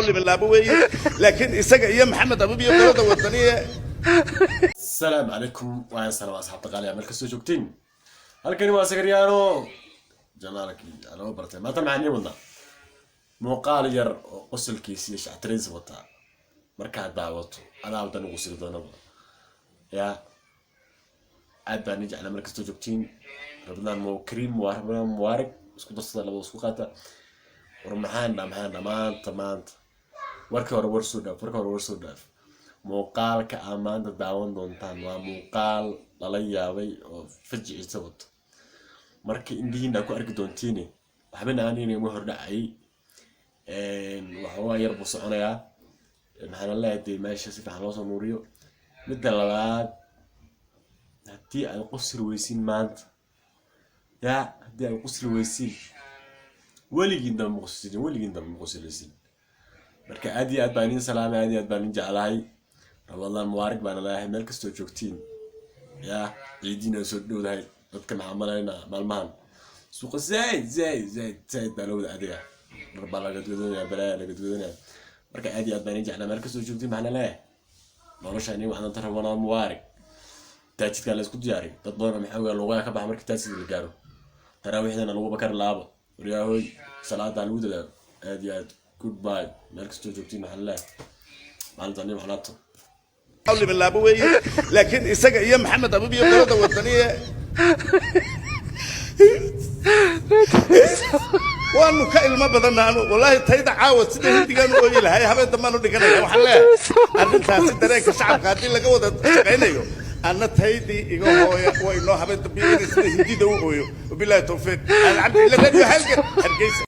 حولي من الابوي لكن اسق يا محمد ابو بيه قرده وطنيه. السلام عليكم وعلى السلام اصحاب تقالي ملك سو joogtiin halkani waa Sagaryaano janaalki ano bartay maanta macni wadna muuqaal yar oo qosolkiisa iyo shactiriis wata marka daawato ana wadan ugu sii doonaba ya aadani jecla meel kasto joogtiin rabnaan mo kareem waa rabnaan mubarak isku dasada laba isku qaata war maxaan maanta warka hore war soo dhaaf muuqaalka amaanta daawan doontaan waa muuqaal lala yaabay oo fajiciisa wato marka indiina ku arki doontiin waxbana aanina ma hordhacay waxa yar buu soconayaa maxaan leeyahay meesha si fiican loo soo nuuriyo midda labaad haddii ay qosir weysiin maanta ya haddii ay qosir weysiin weligiin dama qosiraysiin marka aad iyo aad baan idin salaamay aad iyo aad baan idin jeclahay رمضان مبارك بان الله ملك استو جوجتين يا عيدينا سو دوداي dadka maxaamalayna maalmahan suuqa zaid dalowda adiga marba laga doonaya balaa laga doonaya marka aad iyo aad baan jeclaa meel kasto joogtay maxna leeyahay noloshani waxaan ta Ramadan mubaarak taajidka la isku diyaari dad badan maxay uga looga ka bax markii taajid la gaaro taraawixdana lagu bakar laabo wariyaahoy salaada lagu dadaalo aad iyo aad goodbye meel kasto joogtay maxna leeyahay maalintan maxnato حولي من الابوي لكن اسق يا محمد ابو بيه قرده وطنيه. وانو كلمه بدنا والله تيدا عاود سيده هديغان اوي لهي habeen dambaan u dhiganaya waxa leeyahay arrintaas dareenka shacabka hadii laga wada shaqeynayo ana taydii iga hooya way noo habeen dambiyeena sida hidida u ooyo billahi tawfiiq alcabdi la halka hargeysa